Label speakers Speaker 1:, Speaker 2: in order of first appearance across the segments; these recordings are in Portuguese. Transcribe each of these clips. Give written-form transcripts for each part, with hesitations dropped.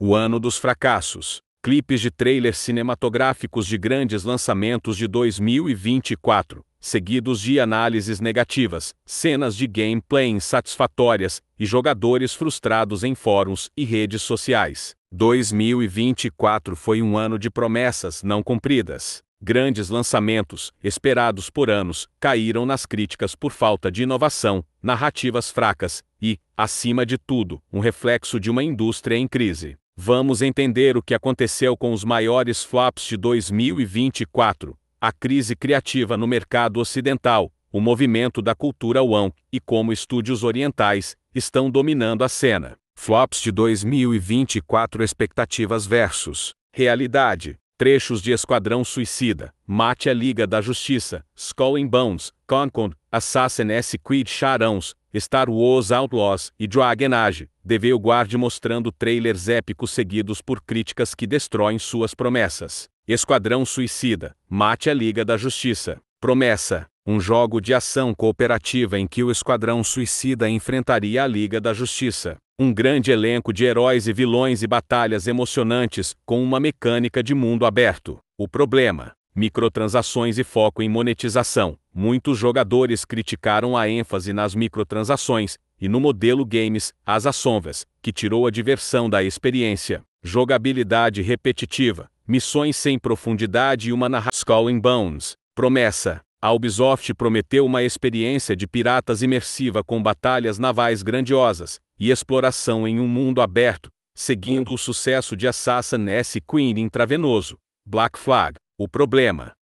Speaker 1: O ano dos fracassos. Clipes de trailers cinematográficos de grandes lançamentos de 2024, seguidos de análises negativas, cenas de gameplay insatisfatórias e jogadores frustrados em fóruns e redes sociais. 2024 foi um ano de promessas não cumpridas. Grandes lançamentos, esperados por anos, caíram nas críticas por falta de inovação, narrativas fracas e, acima de tudo, um reflexo de uma indústria em crise. Vamos entender o que aconteceu com os maiores flops de 2024, a crise criativa no mercado ocidental, o movimento da cultura woke e como estúdios orientais estão dominando a cena. Flops de 2024, expectativas versus realidade. Trechos de Esquadrão Suicida, Mate a Liga da Justiça, Skull and Bones, Concord, Assassin's Creed Shadows, Star Wars Outlaws e Dragon Age, The Guard, mostrando trailers épicos seguidos por críticas que destroem suas promessas. Esquadrão Suicida, Mate a Liga da Justiça. Promessa: um jogo de ação cooperativa em que o Esquadrão Suicida enfrentaria a Liga da Justiça. Um grande elenco de heróis e vilões e batalhas emocionantes, com uma mecânica de mundo aberto. O problema: microtransações e foco em monetização. Muitos jogadores criticaram a ênfase nas microtransações e no modelo games as ações, que tirou a diversão da experiência. Jogabilidade repetitiva, missões sem profundidade e uma narrativa. Skull and Bones. Promessa: a Ubisoft prometeu uma experiência de piratas imersiva com batalhas navais grandiosas e exploração em um mundo aberto, seguindo o sucesso de Assassin's Creed intravenoso. Black Flag. O problema: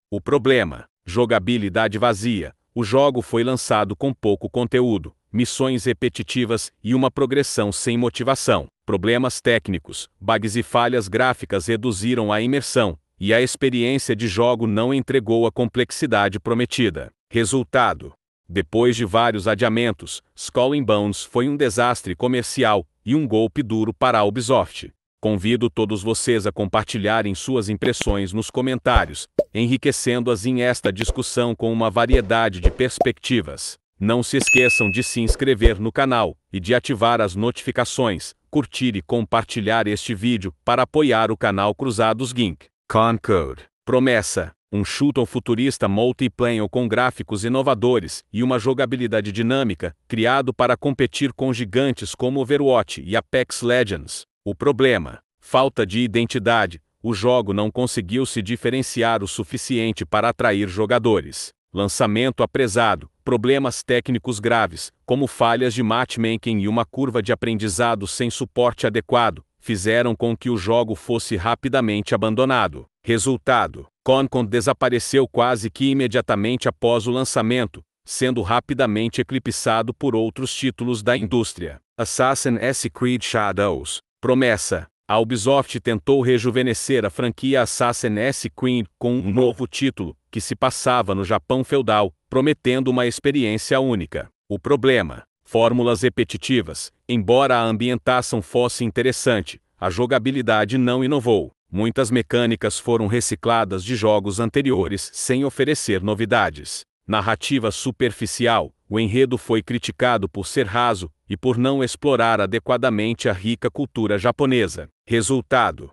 Speaker 1: jogabilidade vazia. O jogo foi lançado com pouco conteúdo, missões repetitivas e uma progressão sem motivação. Problemas técnicos, bugs e falhas gráficas reduziram a imersão, e a experiência de jogo não entregou a complexidade prometida. Resultado: depois de vários adiamentos, Skull and Bones foi um desastre comercial e um golpe duro para a Ubisoft. Convido todos vocês a compartilharem suas impressões nos comentários, enriquecendo-as em esta discussão com uma variedade de perspectivas. Não se esqueçam de se inscrever no canal e de ativar as notificações, curtir e compartilhar este vídeo para apoiar o canal Cruzados Geek. Concord. Promessa: um shooter futurista multiplayer com gráficos inovadores e uma jogabilidade dinâmica, criado para competir com gigantes como Overwatch e Apex Legends. O problema: falta de identidade. O jogo não conseguiu se diferenciar o suficiente para atrair jogadores. Lançamento apresado, problemas técnicos graves, como falhas de matchmaking e uma curva de aprendizado sem suporte adequado, fizeram com que o jogo fosse rapidamente abandonado. Resultado: Concord desapareceu quase que imediatamente após o lançamento, sendo rapidamente eclipsado por outros títulos da indústria. Assassin's Creed Shadows. Promessa: a Ubisoft tentou rejuvenescer a franquia Assassin's Creed com um novo título, que se passava no Japão feudal, prometendo uma experiência única. O problema: fórmulas repetitivas. Embora a ambientação fosse interessante, a jogabilidade não inovou. Muitas mecânicas foram recicladas de jogos anteriores sem oferecer novidades. Narrativa superficial. O enredo foi criticado por ser raso e por não explorar adequadamente a rica cultura japonesa. Resultado: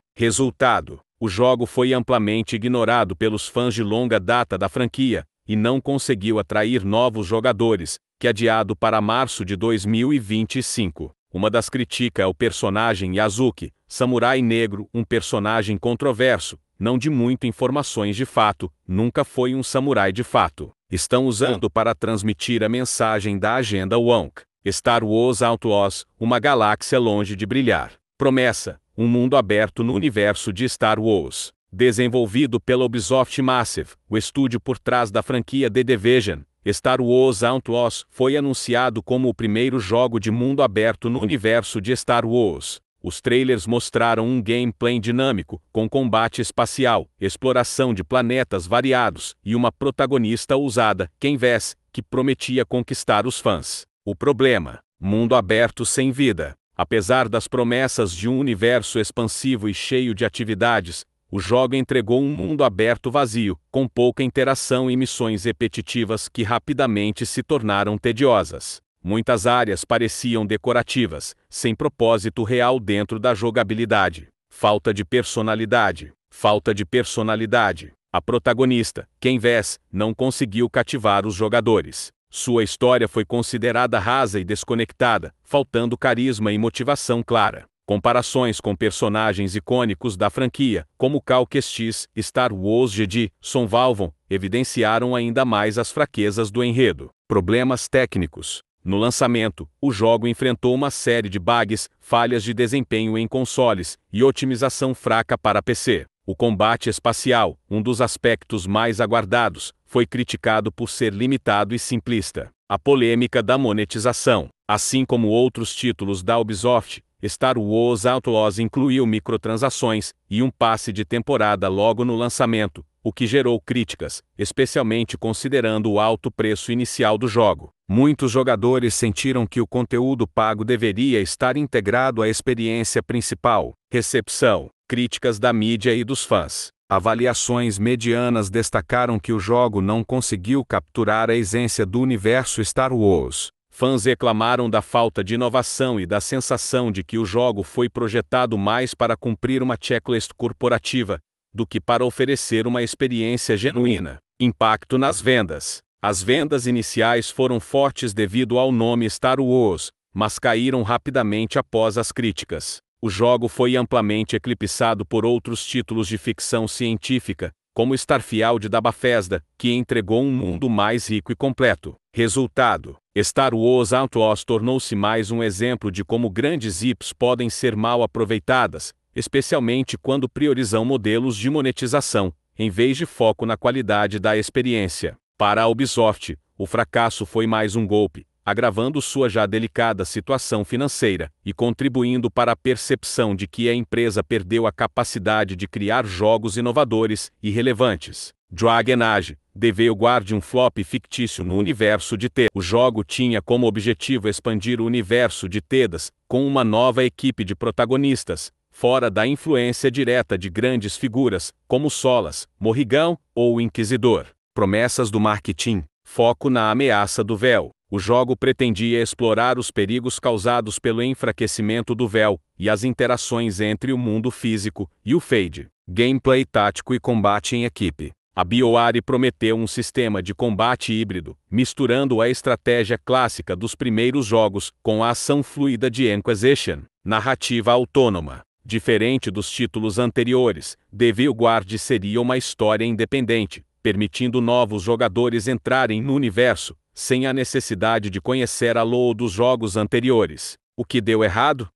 Speaker 1: o jogo foi amplamente ignorado pelos fãs de longa data da franquia e não conseguiu atrair novos jogadores, que adiado para março de 2025. Uma das críticas é o personagem Yasuki, samurai negro, um personagem controverso, não de muitas informações de fato, nunca foi um samurai de fato. Estão usando para transmitir a mensagem da agenda woke. Star Wars Outlaws, uma galáxia longe de brilhar. Promessa: um mundo aberto no universo de Star Wars. Desenvolvido pela Ubisoft Massive, o estúdio por trás da franquia The Division, Star Wars Outlaws foi anunciado como o primeiro jogo de mundo aberto no universo de Star Wars. Os trailers mostraram um gameplay dinâmico, com combate espacial, exploração de planetas variados e uma protagonista ousada, Ken Vess, que prometia conquistar os fãs. O problema: mundo aberto sem vida. Apesar das promessas de um universo expansivo e cheio de atividades, o jogo entregou um mundo aberto vazio, com pouca interação e missões repetitivas que rapidamente se tornaram tediosas. Muitas áreas pareciam decorativas, sem propósito real dentro da jogabilidade. Falta de personalidade. Falta de personalidade. A protagonista, Ken Vess, não conseguiu cativar os jogadores. Sua história foi considerada rasa e desconectada, faltando carisma e motivação clara. Comparações com personagens icônicos da franquia, como Cal Kestis, Star Wars Jedi, Son Valvon, evidenciaram ainda mais as fraquezas do enredo. Problemas técnicos. No lançamento, o jogo enfrentou uma série de bugs, falhas de desempenho em consoles e otimização fraca para PC. O combate espacial, um dos aspectos mais aguardados, foi criticado por ser limitado e simplista. A polêmica da monetização. Assim como outros títulos da Ubisoft, Star Wars Outlaws incluiu microtransações e um passe de temporada logo no lançamento, o que gerou críticas, especialmente considerando o alto preço inicial do jogo. Muitos jogadores sentiram que o conteúdo pago deveria estar integrado à experiência principal. Recepção. Críticas da mídia e dos fãs. Avaliações medianas destacaram que o jogo não conseguiu capturar a essência do universo Star Wars. Fãs reclamaram da falta de inovação e da sensação de que o jogo foi projetado mais para cumprir uma checklist corporativa do que para oferecer uma experiência genuína. Impacto nas vendas. As vendas iniciais foram fortes devido ao nome Star Wars, mas caíram rapidamente após as críticas. O jogo foi amplamente eclipsado por outros títulos de ficção científica, como Starfield da Bethesda, que entregou um mundo mais rico e completo. Resultado: Star Wars Outlaws tornou-se mais um exemplo de como grandes IPs podem ser mal aproveitadas, especialmente quando priorizam modelos de monetização, em vez de foco na qualidade da experiência. Para a Ubisoft, o fracasso foi mais um golpe, agravando sua já delicada situação financeira e contribuindo para a percepção de que a empresa perdeu a capacidade de criar jogos inovadores e relevantes. Dragon Age: The Veilguard, um flop fictício no universo de Thedas. O jogo tinha como objetivo expandir o universo de Thedas, com uma nova equipe de protagonistas, fora da influência direta de grandes figuras, como Solas, Morrigan ou o Inquisidor. Promessas do marketing. Foco na ameaça do véu. O jogo pretendia explorar os perigos causados pelo enfraquecimento do véu e as interações entre o mundo físico e o Fade. Gameplay tático e combate em equipe. A BioWare prometeu um sistema de combate híbrido, misturando a estratégia clássica dos primeiros jogos com a ação fluida de Inquisition. Narrativa autônoma. Diferente dos títulos anteriores, The Veilguard seria uma história independente, permitindo novos jogadores entrarem no universo, sem a necessidade de conhecer a lore dos jogos anteriores. O que deu errado?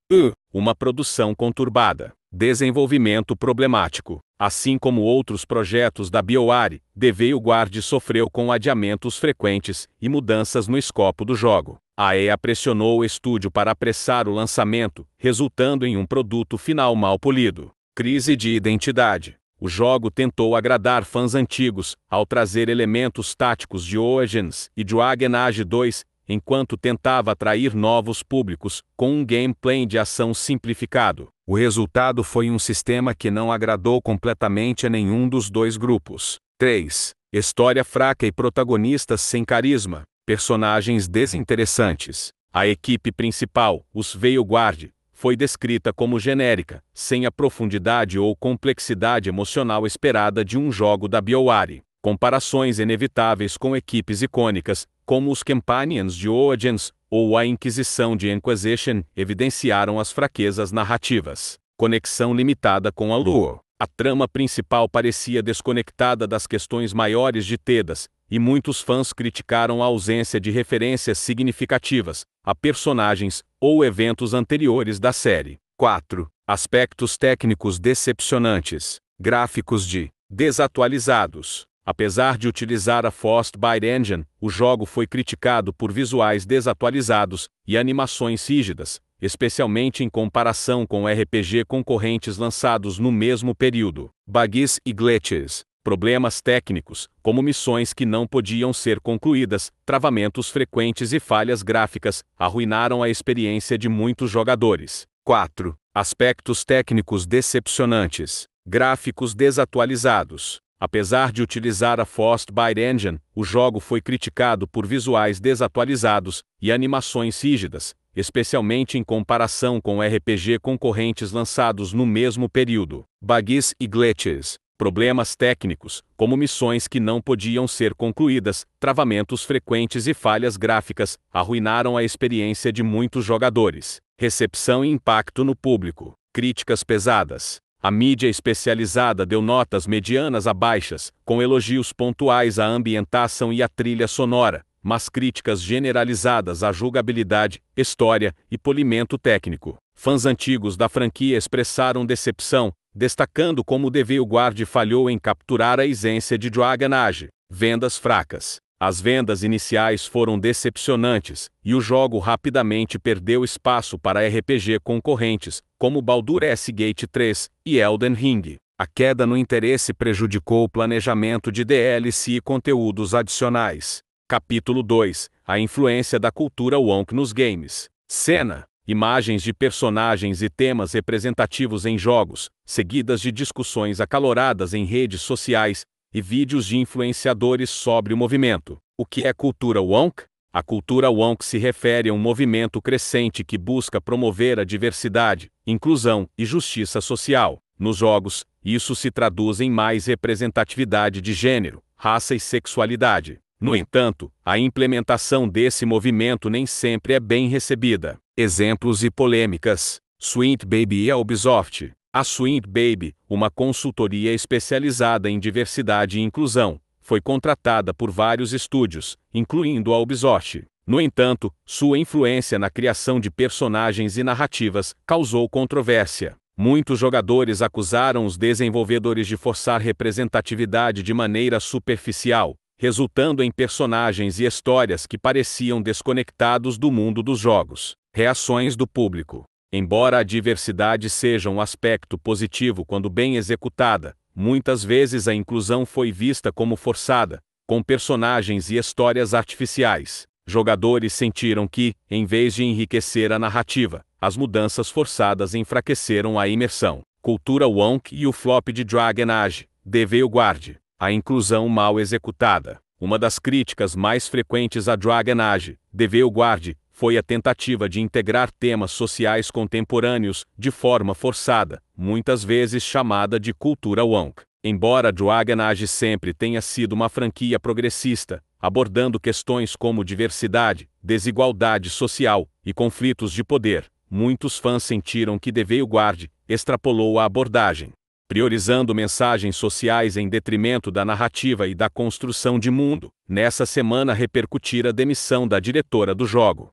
Speaker 1: Uma produção conturbada. Desenvolvimento problemático. Assim como outros projetos da BioWare, The Veilguard sofreu com adiamentos frequentes e mudanças no escopo do jogo. A EA pressionou o estúdio para apressar o lançamento, resultando em um produto final mal polido. Crise de identidade. O jogo tentou agradar fãs antigos, ao trazer elementos táticos de Origins e Dragon Age 2, enquanto tentava atrair novos públicos, com um gameplay de ação simplificado. O resultado foi um sistema que não agradou completamente a nenhum dos dois grupos. 3. História fraca e protagonistas sem carisma, personagens desinteressantes. A equipe principal, os Veilguard, foi descrita como genérica, sem a profundidade ou complexidade emocional esperada de um jogo da BioWare. Comparações inevitáveis com equipes icônicas, como os Companions de Origins ou a Inquisição de Inquisition, evidenciaram as fraquezas narrativas. Conexão limitada com a lore. A trama principal parecia desconectada das questões maiores de Thedas, e muitos fãs criticaram a ausência de referências significativas a personagens ou eventos anteriores da série. 4. Aspectos técnicos decepcionantes. Gráficos desatualizados. Apesar de utilizar a Frostbite Engine, o jogo foi criticado por visuais desatualizados e animações rígidas, especialmente em comparação com RPG concorrentes lançados no mesmo período. Bugs e glitches. Problemas técnicos, como missões que não podiam ser concluídas, travamentos frequentes e falhas gráficas, arruinaram a experiência de muitos jogadores. 4. Aspectos técnicos decepcionantes. Gráficos desatualizados. Apesar de utilizar a Frostbite Engine, o jogo foi criticado por visuais desatualizados e animações rígidas, especialmente em comparação com RPG concorrentes lançados no mesmo período. Bugs e glitches. Problemas técnicos, como missões que não podiam ser concluídas, travamentos frequentes e falhas gráficas, arruinaram a experiência de muitos jogadores. Recepção e impacto no público. Críticas pesadas. A mídia especializada deu notas medianas a baixas, com elogios pontuais à ambientação e à trilha sonora, mas críticas generalizadas à jogabilidade, história e polimento técnico. Fãs antigos da franquia expressaram decepção, destacando como The Veilguard falhou em capturar a essência de Dragon Age. Vendas fracas. As vendas iniciais foram decepcionantes, e o jogo rapidamente perdeu espaço para RPG concorrentes, como Baldur's Gate 3 e Elden Ring. A queda no interesse prejudicou o planejamento de DLC e conteúdos adicionais. Capítulo 2. A influência da cultura woke nos games. Cena. Imagens de personagens e temas representativos em jogos, seguidas de discussões acaloradas em redes sociais, e vídeos de influenciadores sobre o movimento. O que é cultura woke? A cultura woke se refere a um movimento crescente que busca promover a diversidade, inclusão e justiça social. Nos jogos, isso se traduz em mais representatividade de gênero, raça e sexualidade. No entanto, a implementação desse movimento nem sempre é bem recebida. Exemplos e polêmicas. Sweet Baby e a Ubisoft. A Sweet Baby, uma consultoria especializada em diversidade e inclusão, foi contratada por vários estúdios, incluindo a Ubisoft. No entanto, sua influência na criação de personagens e narrativas causou controvérsia. Muitos jogadores acusaram os desenvolvedores de forçar representatividade de maneira superficial, resultando em personagens e histórias que pareciam desconectados do mundo dos jogos. Reações do público. Embora a diversidade seja um aspecto positivo quando bem executada, muitas vezes a inclusão foi vista como forçada, com personagens e histórias artificiais. Jogadores sentiram que, em vez de enriquecer a narrativa, as mudanças forçadas enfraqueceram a imersão. Cultura woke e o flop de Dragon Age. The Veilguard. A inclusão mal executada. Uma das críticas mais frequentes a Dragon Age, The Veilguard, foi a tentativa de integrar temas sociais contemporâneos de forma forçada, muitas vezes chamada de cultura woke. Embora Dragon Age sempre tenha sido uma franquia progressista, abordando questões como diversidade, desigualdade social e conflitos de poder, muitos fãs sentiram que The Veilguard extrapolou a abordagem, priorizando mensagens sociais em detrimento da narrativa e da construção de mundo. Nessa semana repercutir a demissão da diretora do jogo.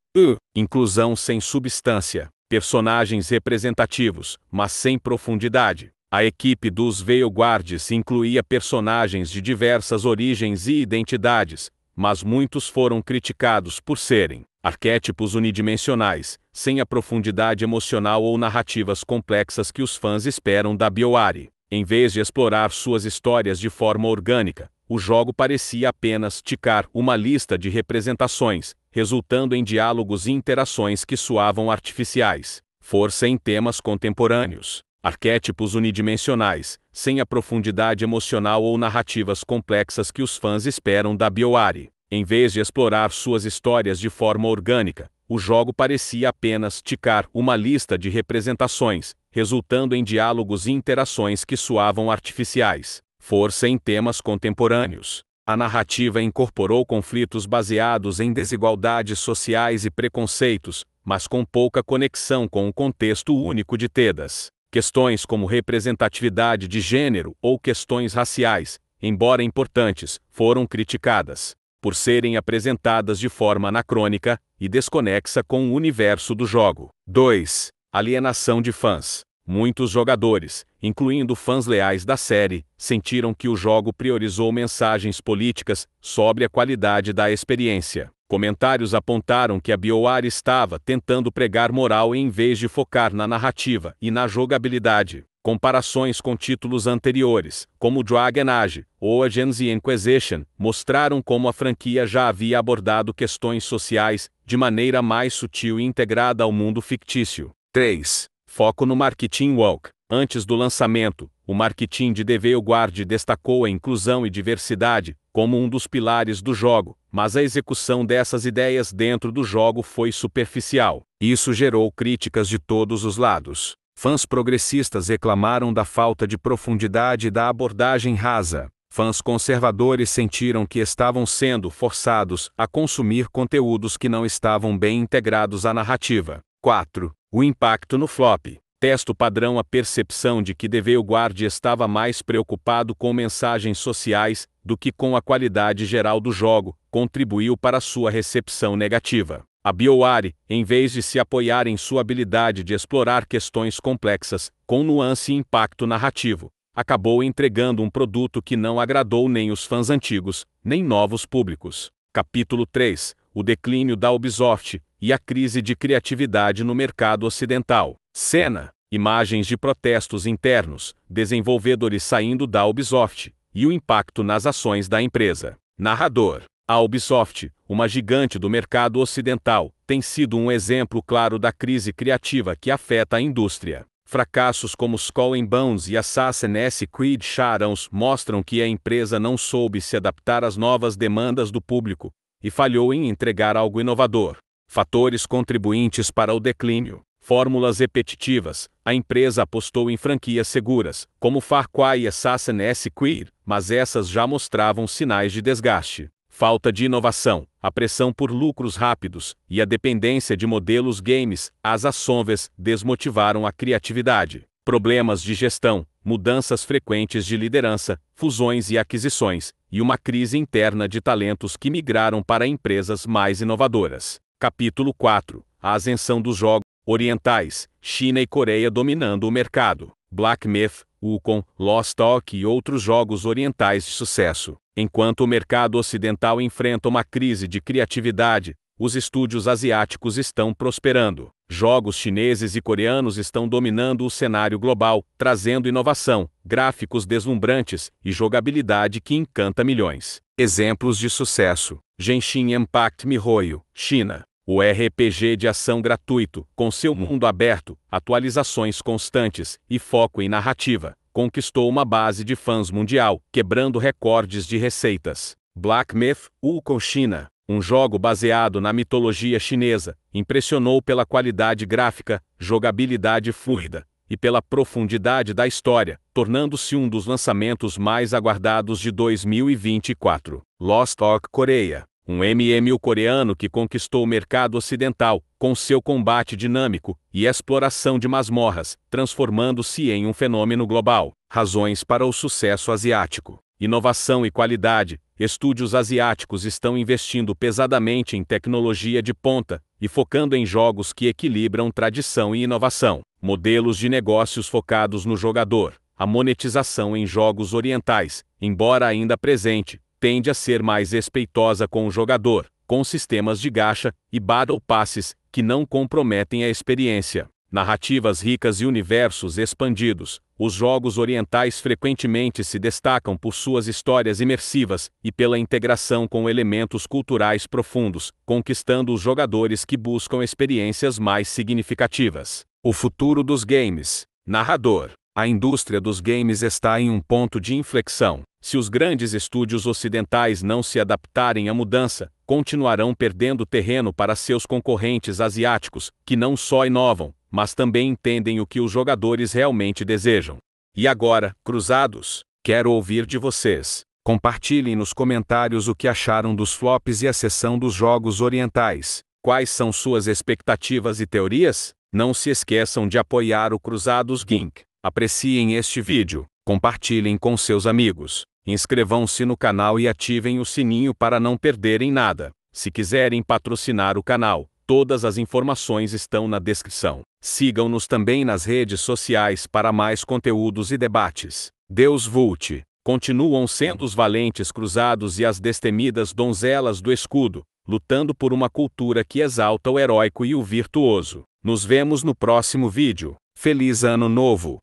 Speaker 1: Inclusão sem substância. Personagens representativos, mas sem profundidade. A equipe dos Veilguards incluía personagens de diversas origens e identidades, mas muitos foram criticados por serem arquétipos unidimensionais, sem a profundidade emocional ou narrativas complexas que os fãs esperam da BioWare. Em vez de explorar suas histórias de forma orgânica, o jogo parecia apenas ticar uma lista de representações, resultando em diálogos e interações que soavam artificiais. Força em temas contemporâneos. Arquétipos unidimensionais, sem a profundidade emocional ou narrativas complexas que os fãs esperam da BioWare. Em vez de explorar suas histórias de forma orgânica, o jogo parecia apenas ticar uma lista de representações, resultando em diálogos e interações que soavam artificiais. Força em temas contemporâneos. A narrativa incorporou conflitos baseados em desigualdades sociais e preconceitos, mas com pouca conexão com o contexto único de Tedas. Questões como representatividade de gênero ou questões raciais, embora importantes, foram criticadas por serem apresentadas de forma anacrônica e desconexa com o universo do jogo. 2. Alienação de fãs. Muitos jogadores, incluindo fãs leais da série, sentiram que o jogo priorizou mensagens políticas sobre a qualidade da experiência. Comentários apontaram que a BioWare estava tentando pregar moral em vez de focar na narrativa e na jogabilidade. Comparações com títulos anteriores, como Dragon Age ou Agents of Inquisition, mostraram como a franquia já havia abordado questões sociais de maneira mais sutil e integrada ao mundo fictício. 3. Foco no Marketing Walk. Antes do lançamento, o marketing de The Veil Guard destacou a inclusão e diversidade como um dos pilares do jogo, mas a execução dessas ideias dentro do jogo foi superficial. Isso gerou críticas de todos os lados. Fãs progressistas reclamaram da falta de profundidade e da abordagem rasa. Fãs conservadores sentiram que estavam sendo forçados a consumir conteúdos que não estavam bem integrados à narrativa. 4. O impacto no flop. Texto padrão. A percepção de que The Veil Guard estava mais preocupado com mensagens sociais do que com a qualidade geral do jogo contribuiu para sua recepção negativa. A BioWare, em vez de se apoiar em sua habilidade de explorar questões complexas, com nuance e impacto narrativo, acabou entregando um produto que não agradou nem os fãs antigos, nem novos públicos. Capítulo 3. O declínio da Ubisoft e a crise de criatividade no mercado ocidental. Cena. Imagens de protestos internos, desenvolvedores saindo da Ubisoft, e o impacto nas ações da empresa. Narrador. A Ubisoft, uma gigante do mercado ocidental, tem sido um exemplo claro da crise criativa que afeta a indústria. Fracassos como Skull and Bones e Assassin's Creed Shadows mostram que a empresa não soube se adaptar às novas demandas do público e falhou em entregar algo inovador. Fatores contribuintes para o declínio. Fórmulas repetitivas. A empresa apostou em franquias seguras, como Far Cry e Assassin's Creed, mas essas já mostravam sinais de desgaste. Falta de inovação, a pressão por lucros rápidos e a dependência de modelos games, as ações desmotivaram a criatividade. Problemas de gestão, mudanças frequentes de liderança, fusões e aquisições, e uma crise interna de talentos que migraram para empresas mais inovadoras. Capítulo 4. A ascensão dos jogos orientais, China e Coreia dominando o mercado. Black Myth, Wukong, Lost Ark e outros jogos orientais de sucesso. Enquanto o mercado ocidental enfrenta uma crise de criatividade, os estúdios asiáticos estão prosperando. Jogos chineses e coreanos estão dominando o cenário global, trazendo inovação, gráficos deslumbrantes e jogabilidade que encanta milhões. Exemplos de sucesso: Genshin Impact MiHoYo, China. O RPG de ação gratuito, com seu mundo aberto, atualizações constantes e foco em narrativa, conquistou uma base de fãs mundial, quebrando recordes de receitas. Black Myth, Wukong China, um jogo baseado na mitologia chinesa, impressionou pela qualidade gráfica, jogabilidade fluida e pela profundidade da história, tornando-se um dos lançamentos mais aguardados de 2024. Lost Ark Coreia, um MMO coreano que conquistou o mercado ocidental, com seu combate dinâmico e exploração de masmorras, transformando-se em um fenômeno global. Razões para o sucesso asiático. Inovação e qualidade. Estúdios asiáticos estão investindo pesadamente em tecnologia de ponta e focando em jogos que equilibram tradição e inovação. Modelos de negócios focados no jogador. A monetização em jogos orientais, embora ainda presente, tende a ser mais respeitosa com o jogador, com sistemas de gacha e Battle Passes que não comprometem a experiência. Narrativas ricas e universos expandidos. Os jogos orientais frequentemente se destacam por suas histórias imersivas e pela integração com elementos culturais profundos, conquistando os jogadores que buscam experiências mais significativas. O futuro dos games. Narrador. A indústria dos games está em um ponto de inflexão. Se os grandes estúdios ocidentais não se adaptarem à mudança, continuarão perdendo terreno para seus concorrentes asiáticos, que não só inovam, mas também entendem o que os jogadores realmente desejam. E agora, cruzados, quero ouvir de vocês. Compartilhem nos comentários o que acharam dos flops e a seção dos jogos orientais. Quais são suas expectativas e teorias? Não se esqueçam de apoiar o Cruzados Geek. Apreciem este vídeo, compartilhem com seus amigos, inscrevam-se no canal e ativem o sininho para não perderem nada. Se quiserem patrocinar o canal, todas as informações estão na descrição. Sigam-nos também nas redes sociais para mais conteúdos e debates. Deus Vult. Continuam sendo os valentes cruzados e as destemidas donzelas do escudo, lutando por uma cultura que exalta o heróico e o virtuoso. Nos vemos no próximo vídeo. Feliz Ano Novo!